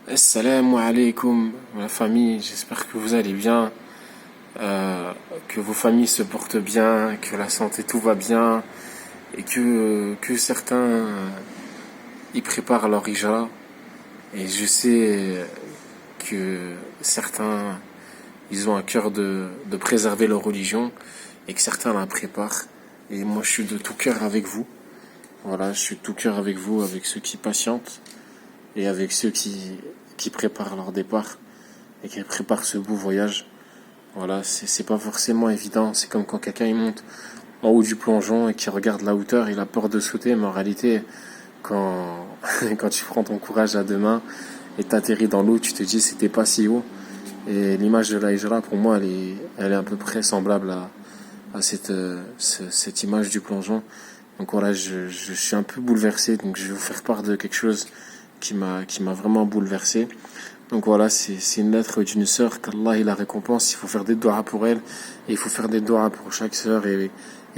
Assalamu alaikum, la famille, j'espère que vous allez bien, que vos familles se portent bien, que la santé tout va bien et que certains y préparent leur hijra. Et je sais que certains ils ont à cœur de préserver leur religion et que certains la préparent. Et moi je suis de tout cœur avec vous. Voilà, je suis de tout cœur avec vous, avec ceux qui patientent et avec ceux qui préparent leur départ et qui préparent ce beau voyage. Voilà, c'est pas forcément évident. C'est comme quand quelqu'un il monte en haut du plongeon et qui regarde la hauteur, il a peur de sauter, mais en réalité, quand, quand tu prends ton courage à deux mains et t'atterris dans l'eau, tu te dis c'était pas si haut. Et l'image de la hijra, pour moi, elle est à peu près semblable à cette image du plongeon. Donc voilà, je suis un peu bouleversé, donc je vais vous faire part de quelque chose qui m'a vraiment bouleversé. Donc voilà, c'est une lettre d'une sœur qu'Allah il la récompense. Il faut faire des doigts pour elle et il faut faire des doigts pour chaque sœur et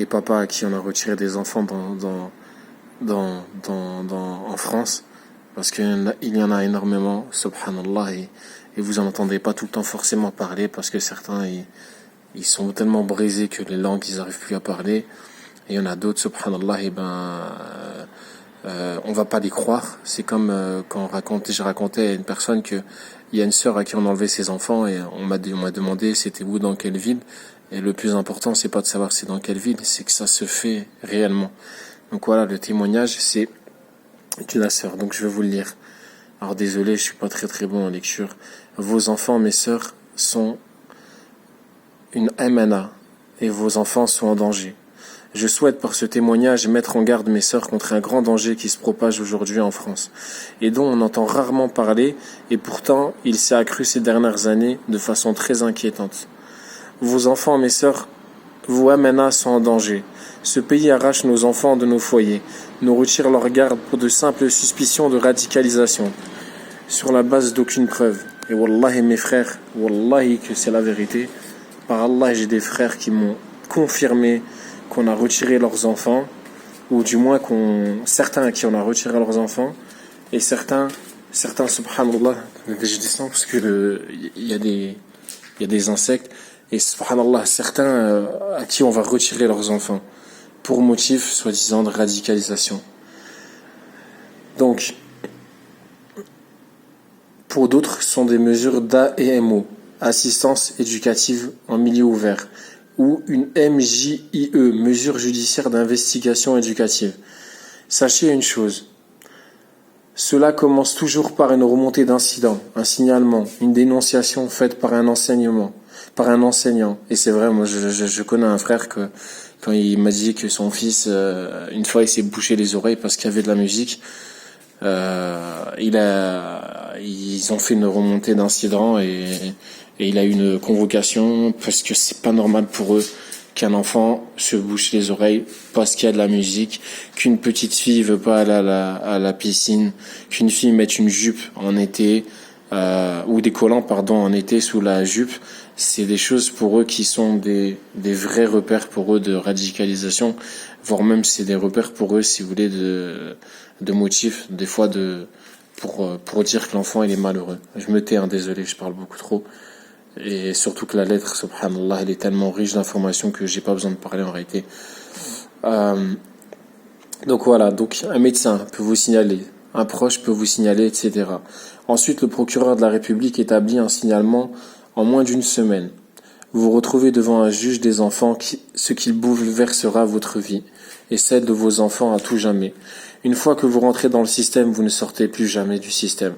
papa à qui on a retiré des enfants en France, parce qu'il y en a énormément, subhanallah, et vous en entendez pas tout le temps forcément parler parce que certains ils sont tellement brisés que les langues ils arrivent plus à parler, et il y en a d'autres, subhanallah, et on va pas les croire. C'est comme quand je racontais à une personne que il y a une sœur à qui on a enlevé ses enfants et on m'a demandé c'était où, dans quelle ville. Et le plus important, c'est pas de savoir c'est dans quelle ville, c'est que ça se fait réellement. Donc voilà, le témoignage, c'est de la sœur. Donc je vais vous le lire. Alors désolé, je suis pas très très bon en lecture. Vos enfants, mes sœurs, sont une MNA et vos enfants sont en danger. Je souhaite par ce témoignage mettre en garde mes sœurs contre un grand danger qui se propage aujourd'hui en France et dont on entend rarement parler, et pourtant il s'est accru ces dernières années de façon très inquiétante. Vos enfants, mes sœurs, vos MNA sont en danger. Ce pays arrache nos enfants de nos foyers, nous retire leur garde pour de simples suspicions de radicalisation, sur la base d'aucune preuve. Et wallahi mes frères, wallahi que c'est la vérité, par Allah j'ai des frères qui m'ont confirmé qu'on a retiré leurs enfants, ou du moins certains à qui on a retiré leurs enfants, et certains subhanallah, je descends parce que il y a des insectes, et subhanallah, certains à qui on va retirer leurs enfants, pour motif soi-disant de radicalisation. Donc, pour d'autres, ce sont des mesures d'AEMO, assistance éducative en milieu ouvert, ou une MJIE, mesure judiciaire d'investigation éducative. Sachez une chose, cela commence toujours par une remontée d'incident, un signalement, une dénonciation faite par un enseignant. Et c'est vrai, moi je connais un frère que quand il m'a dit que son fils, une fois il s'est bouché les oreilles parce qu'il y avait de la musique, ils ont fait une remontée d'incident, et il a eu une convocation parce que c'est pas normal pour eux qu'un enfant se bouche les oreilles parce qu'il y a de la musique, qu'une petite fille veut pas aller à la piscine, qu'une fille mette une jupe en été, ou des collants pardon en été sous la jupe. C'est des choses pour eux qui sont des vrais repères pour eux de radicalisation, voire même c'est des repères pour eux, si vous voulez, de motifs, des fois pour dire que l'enfant il est malheureux. Je me tais, hein, désolé, je parle beaucoup trop. Et surtout que la lettre, subhanallah, elle est tellement riche d'informations que j'ai pas besoin de parler en réalité. Donc voilà, donc un médecin peut vous signaler, un proche peut vous signaler, etc. Ensuite, le procureur de la République établit un signalement en moins d'une semaine. Vous vous retrouvez devant un juge des enfants, ce qui bouleversera votre vie et celle de vos enfants à tout jamais. Une fois que vous rentrez dans le système, vous ne sortez plus jamais du système.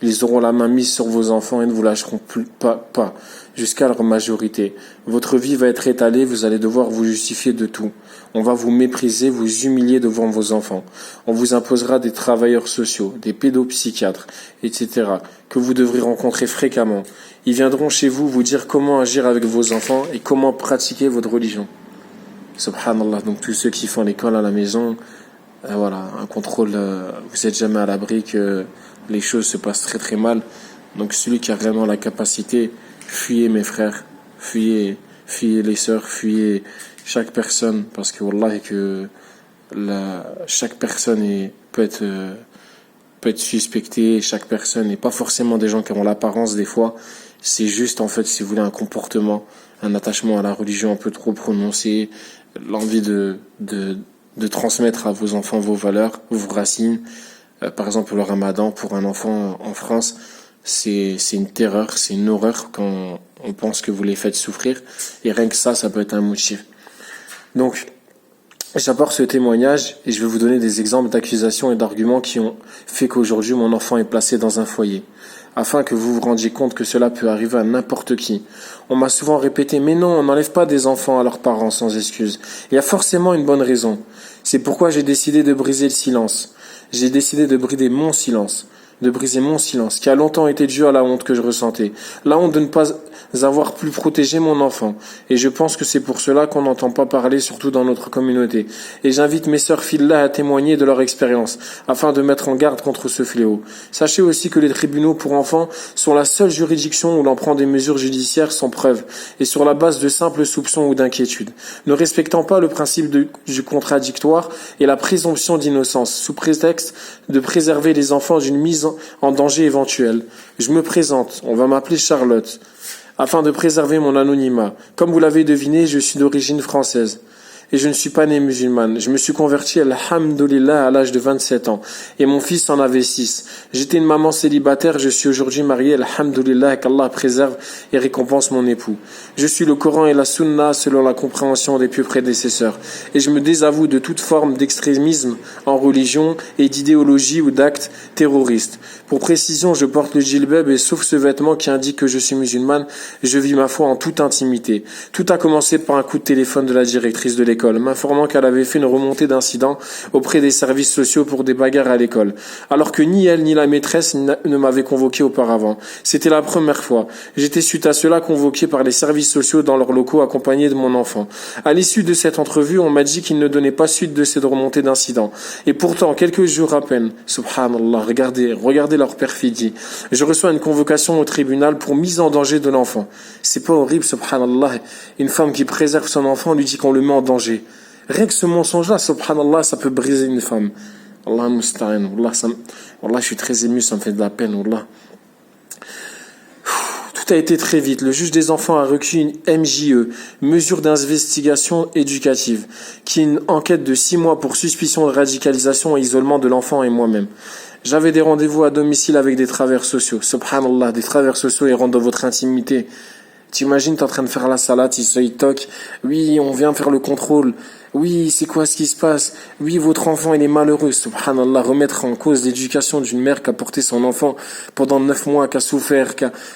Ils auront la main mise sur vos enfants et ne vous lâcheront pas jusqu'à leur majorité. Votre vie va être étalée, vous allez devoir vous justifier de tout. On va vous mépriser, vous humilier devant vos enfants. On vous imposera des travailleurs sociaux, des pédopsychiatres, etc., que vous devrez rencontrer fréquemment. Ils viendront chez vous vous dire comment agir avec vos enfants et comment pratiquer votre religion. Subhanallah, donc tous ceux qui font l'école à la maison, voilà, un contrôle, vous êtes jamais à l'abri que les choses se passent très très mal. Donc celui qui a vraiment la capacité, fuyez mes frères, fuyez les sœurs, fuyez chaque personne, parce que wallahi que chaque personne peut être peut être suspecté, chaque personne n'est pas forcément des gens qui ont l'apparence des fois. C'est juste, en fait, si vous voulez, un comportement, un attachement à la religion un peu trop prononcé, l'envie de transmettre à vos enfants vos valeurs, vos racines. Par exemple, le ramadan, pour un enfant en France, c'est une terreur, c'est une horreur quand on pense que vous les faites souffrir. Et rien que ça peut être un motif. Donc, j'apporte ce témoignage et je vais vous donner des exemples d'accusations et d'arguments qui ont fait qu'aujourd'hui mon enfant est placé dans un foyer, afin que vous vous rendiez compte que cela peut arriver à n'importe qui. On m'a souvent répété, mais non, on n'enlève pas des enfants à leurs parents sans excuse. Il y a forcément une bonne raison. C'est pourquoi j'ai décidé de briser le silence. J'ai décidé de briser mon silence. Qui a longtemps été dû à la honte que je ressentais. La honte de ne pas avoir plus protégé mon enfant. Et je pense que c'est pour cela qu'on n'entend pas parler, surtout dans notre communauté. Et j'invite mes sœurs filles-là à témoigner de leur expérience, afin de mettre en garde contre ce fléau. Sachez aussi que les tribunaux pour enfants sont la seule juridiction où l'on prend des mesures judiciaires sans preuve, et sur la base de simples soupçons ou d'inquiétudes, ne respectant pas le principe du contradictoire et la présomption d'innocence, sous prétexte de préserver les enfants d'une mise en danger éventuel. Je me présente, on va m'appeler Charlotte, afin de préserver mon anonymat. Comme vous l'avez deviné, je suis d'origine française. Et je ne suis pas né musulmane. Je me suis converti, alhamdoulilah, à l'âge de 27 ans. Et mon fils en avait 6. J'étais une maman célibataire, je suis aujourd'hui marié, alhamdoulilah, qu'Allah préserve et récompense mon époux. Je suis le Coran et la Sunna selon la compréhension des pieux prédécesseurs. Et je me désavoue de toute forme d'extrémisme en religion et d'idéologie ou d'actes terroristes. Pour précision, je porte le djilbab et sauf ce vêtement qui indique que je suis musulmane, je vis ma foi en toute intimité. Tout a commencé par un coup de téléphone de la directrice de l'école, m'informant qu'elle avait fait une remontée d'incidents auprès des services sociaux pour des bagarres à l'école, alors que ni elle ni la maîtresse ne m'avaient convoqué auparavant. C'était la première fois. J'étais suite à cela convoqué par les services sociaux dans leurs locaux accompagné de mon enfant. À l'issue de cette entrevue, on m'a dit qu'ils ne donnaient pas suite de cette remontée d'incidents. Et pourtant, quelques jours à peine, subhanallah, regardez leur perfidie. Je reçois une convocation au tribunal pour mise en danger de l'enfant. C'est pas horrible, subhanallah. Une femme qui préserve son enfant lui dit qu'on le met en danger. Rien que ce mensonge-là, subhanallah, ça peut briser une femme. Allah musta'an. Wallah, je suis très ému, ça me fait de la peine, wallah. Tout a été très vite. Le juge des enfants a requis une MJE, mesure d'investigation éducative, qui est une enquête de 6 mois pour suspicion de radicalisation et isolement de l'enfant et moi-même. J'avais des rendez-vous à domicile avec des travailleurs sociaux. Subhanallah, des travailleurs sociaux, ils rentrent dans votre intimité. T'imagines, t'es en train de faire la salade, ils toquent. Oui, on vient faire le contrôle. Oui, c'est quoi ce qui se passe? Oui, votre enfant, il est malheureux. Subhanallah, remettre en cause l'éducation d'une mère qui a porté son enfant pendant 9 mois, qui a souffert,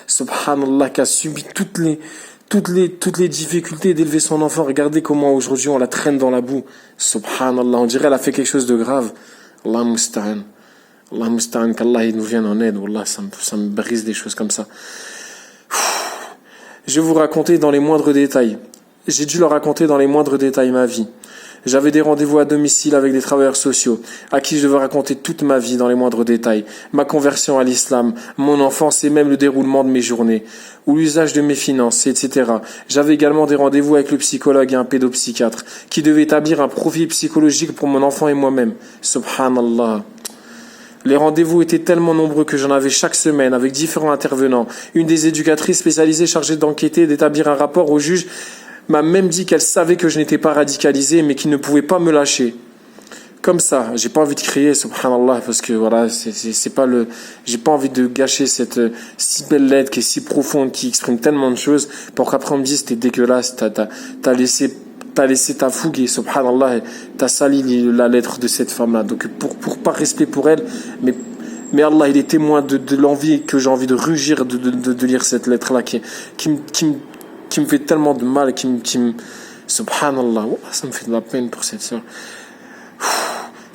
subhanallah, qui a subi toutes les difficultés d'élever son enfant. Regardez comment aujourd'hui on la traîne dans la boue. Subhanallah, on dirait elle a fait quelque chose de grave. Allah musta'an. Allah musta'an, qu'Allah il nous vienne en aide. Wallah, ça me brise des choses comme ça. Je vais vous raconter dans les moindres détails. J'ai dû leur raconter dans les moindres détails ma vie. J'avais des rendez-vous à domicile avec des travailleurs sociaux, à qui je devais raconter toute ma vie dans les moindres détails. Ma conversion à l'islam, mon enfance et même le déroulement de mes journées, ou l'usage de mes finances, etc. J'avais également des rendez-vous avec le psychologue et un pédopsychiatre, qui devaient établir un profil psychologique pour mon enfant et moi-même. Subhanallah. Les rendez-vous étaient tellement nombreux que j'en avais chaque semaine avec différents intervenants. Une des éducatrices spécialisées chargée d'enquêter et d'établir un rapport au juge m'a même dit qu'elle savait que je n'étais pas radicalisé mais qu'il ne pouvait pas me lâcher. Comme ça, j'ai pas envie de crier, subhanallah, parce que voilà, j'ai pas envie de gâcher cette si belle lettre qui est si profonde, qui exprime tellement de choses, pour qu'après on me dise t'es dégueulasse, t'as laissé ta fougue et subhanallah, t'as sali la lettre de cette femme-là. Donc pour par respect pour elle, mais Allah, il est témoin de l'envie que j'ai envie de rugir de lire cette lettre-là qui me fait tellement de mal, subhanallah, ça me fait de la peine pour cette sœur.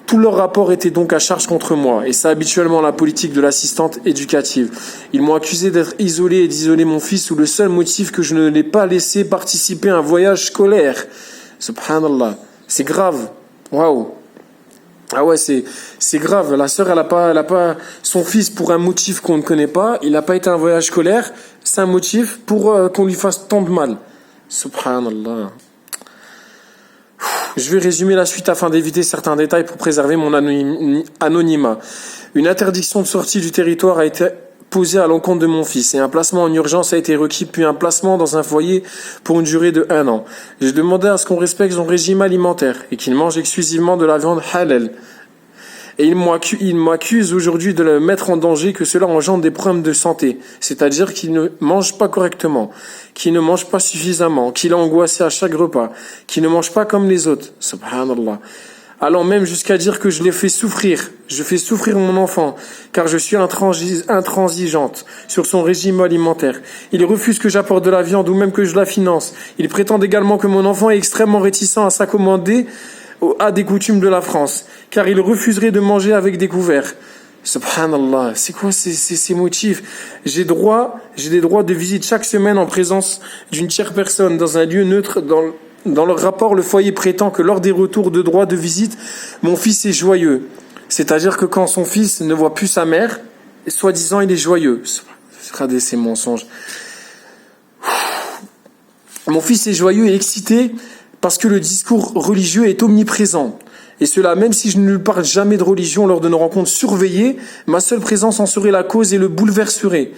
Tout leur rapport était donc à charge contre moi, et c'est habituellement la politique de l'assistante éducative. Ils m'ont accusé d'être isolé et d'isoler mon fils sous le seul motif que je ne l'ai pas laissé participer à un voyage scolaire. Subhanallah, c'est grave. Waouh. Ah ouais, c'est grave. La sœur, elle a pas son fils pour un motif qu'on ne connaît pas. Il n'a pas été à un voyage scolaire. C'est un motif pour qu'on lui fasse tant de mal. Subhanallah. Je vais résumer la suite afin d'éviter certains détails pour préserver mon anonymat. Une interdiction de sortie du territoire a été posée à l'encontre de mon fils et un placement en urgence a été requis, puis un placement dans un foyer pour une durée de 1 an. J'ai demandé à ce qu'on respecte son régime alimentaire et qu'il mange exclusivement de la viande halal. Et il m'accuse aujourd'hui de le mettre en danger, que cela engendre des problèmes de santé. C'est-à-dire qu'il ne mange pas correctement, qu'il ne mange pas suffisamment, qu'il est angoissé à chaque repas, qu'il ne mange pas comme les autres. Subhanallah. Allant même jusqu'à dire que je l'ai fait souffrir. Je fais souffrir mon enfant, car je suis intransigeante sur son régime alimentaire. Il refuse que j'apporte de la viande ou même que je la finance. Il prétend également que mon enfant est extrêmement réticent à s'accommoder à des coutumes de la France, car il refuserait de manger avec des couverts. Subhanallah, c'est quoi ces motifs? J'ai des droits de visite chaque semaine en présence d'une tierce personne dans un lieu neutre. Dans leur rapport, le foyer prétend que lors des retours de droits de visite, mon fils est joyeux. C'est-à-dire que quand son fils ne voit plus sa mère, soi-disant il est joyeux. Regardez ces mensonges. Mon fils est joyeux et excité parce que le discours religieux est omniprésent. Et cela, même si je ne lui parle jamais de religion lors de nos rencontres surveillées, ma seule présence en serait la cause et le bouleverserait.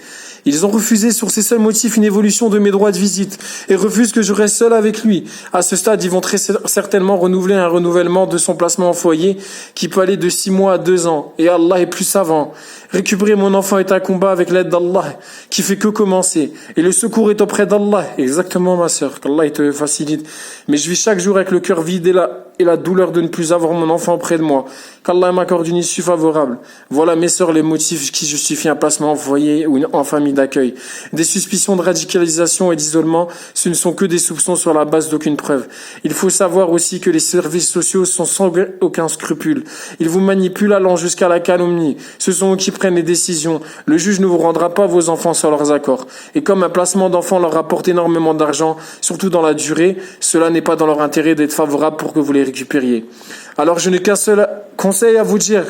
Ils ont refusé sur ces seuls motifs une évolution de mes droits de visite et refusent que je reste seul avec lui. À ce stade, ils vont très certainement renouveler un renouvellement de son placement en foyer qui peut aller de 6 mois à 2 ans. Et Allah est plus savant. Récupérer mon enfant est un combat avec l'aide d'Allah qui fait que commencer. Et le secours est auprès d'Allah. Exactement, ma sœur. Qu'Allah te facilite. Mais je vis chaque jour avec le cœur vide et la douleur de ne plus avoir mon enfant près de moi. Qu'Allah m'accorde une issue favorable. Voilà, mes sœurs, les motifs qui justifient un placement en foyer ou en famille d'accueil. Des suspicions de radicalisation et d'isolement, ce ne sont que des soupçons sur la base d'aucune preuve. Il faut savoir aussi que les services sociaux sont sans aucun scrupule. Ils vous manipulent allant jusqu'à la calomnie. Ce sont eux qui prennent les décisions. Le juge ne vous rendra pas vos enfants sans leurs accords. Et comme un placement d'enfants leur rapporte énormément d'argent, surtout dans la durée, cela n'est pas dans leur intérêt d'être favorable pour que vous les récupériez. Alors je n'ai qu'un seul conseil à vous dire.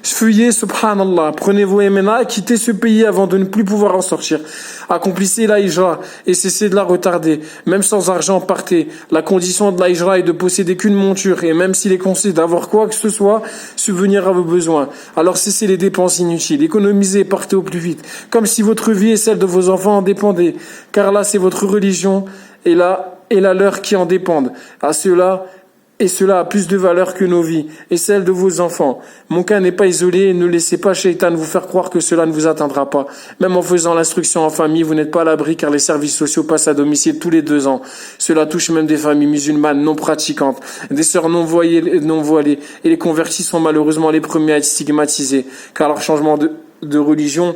Fuyez, subhanallah, prenez vos MNA et quittez ce pays avant de ne plus pouvoir en sortir. Accomplissez la hijra et cessez de la retarder. Même sans argent, partez. La condition de la hijra est de posséder qu'une monture et même s'il est conseillé d'avoir quoi que ce soit, subvenir à vos besoins. Alors cessez les dépenses inutiles, économisez et partez au plus vite. Comme si votre vie et celle de vos enfants en dépendaient. Car là, c'est votre religion et la leur qui en dépendent. Et cela a plus de valeur que nos vies et celles de vos enfants. Mon cas n'est pas isolé et ne laissez pas Shaitan vous faire croire que cela ne vous atteindra pas. Même en faisant l'instruction en famille, vous n'êtes pas à l'abri car les services sociaux passent à domicile tous les 2 ans. Cela touche même des familles musulmanes non pratiquantes, des sœurs non voilées et les convertis sont malheureusement les premiers à être stigmatisés car leur changement de religion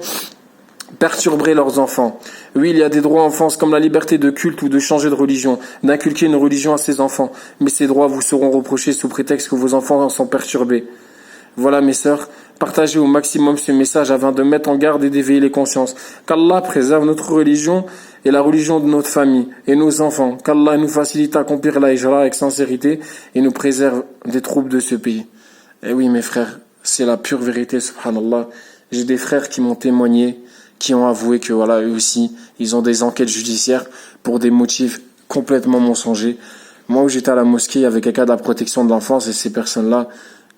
perturberait leurs enfants. Oui, il y a des droits en France comme la liberté de culte ou de changer de religion, d'inculquer une religion à ses enfants. Mais ces droits vous seront reprochés sous prétexte que vos enfants en sont perturbés. Voilà mes sœurs, partagez au maximum ce message afin de mettre en garde et d'éveiller les consciences. Qu'Allah préserve notre religion et la religion de notre famille et nos enfants. Qu'Allah nous facilite à accomplir la hijra avec sincérité et nous préserve des troubles de ce pays. Et oui mes frères, c'est la pure vérité, subhanallah. J'ai des frères qui m'ont témoigné, qui ont avoué que voilà, eux aussi, ils ont des enquêtes judiciaires pour des motifs complètement mensongers. Moi, où j'étais à la mosquée avec un cas de la protection de l'enfance et ces personnes-là,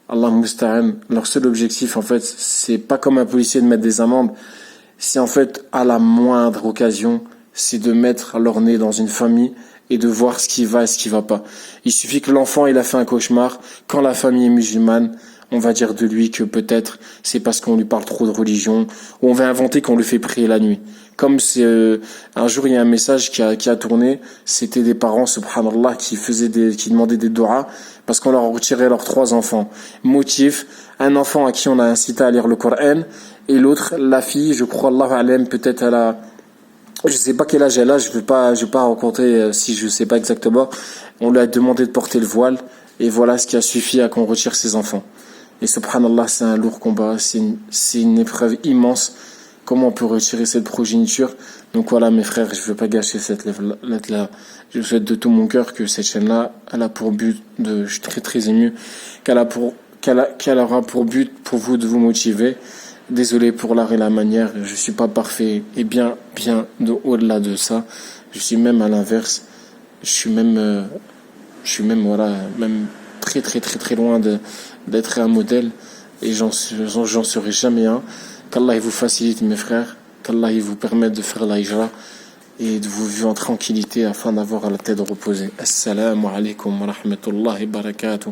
Allah musta'an, leur seul objectif, en fait, c'est pas comme un policier de mettre des amendes, c'est en fait, à la moindre occasion, c'est de mettre leur nez dans une famille et de voir ce qui va et ce qui va pas. Il suffit que l'enfant, il a fait un cauchemar, quand la famille est musulmane, on va dire de lui que peut-être c'est parce qu'on lui parle trop de religion, ou on va inventer qu'on le fait prier la nuit. Comme c'est un jour il y a un message qui a tourné, c'était des parents subhanallah qui demandaient des doigts parce qu'on leur retirait leurs 3 enfants. Motif, un enfant à qui on a incité à lire le Coran et l'autre, la fille, je crois Allah alam, peut-être je sais pas quel âge elle a, je vais pas raconter si je sais pas exactement. On lui a demandé de porter le voile et voilà ce qui a suffi à qu'on retire ses enfants. Et subhanallah, c'est un lourd combat, c'est une épreuve immense. Comment on peut retirer cette progéniture? Donc voilà mes frères, je veux pas gâcher cette lettre-là. Je souhaite de tout mon cœur que cette chaîne-là, elle a pour but je suis très très ému, qu'elle aura pour but pour vous de vous motiver. Désolé pour l'art et la manière, je suis pas parfait et bien au-delà de ça. Je suis même à l'inverse. Je Je suis même, voilà, même très très très très loin d'être un modèle et j'en serai jamais un. Qu'Allah il vous facilite mes frères, qu'Allah il vous permette de faire la hijra et de vous vivre en tranquillité afin d'avoir la tête reposée. Assalamu alaikum wa rahmatullahi wa barakatuh.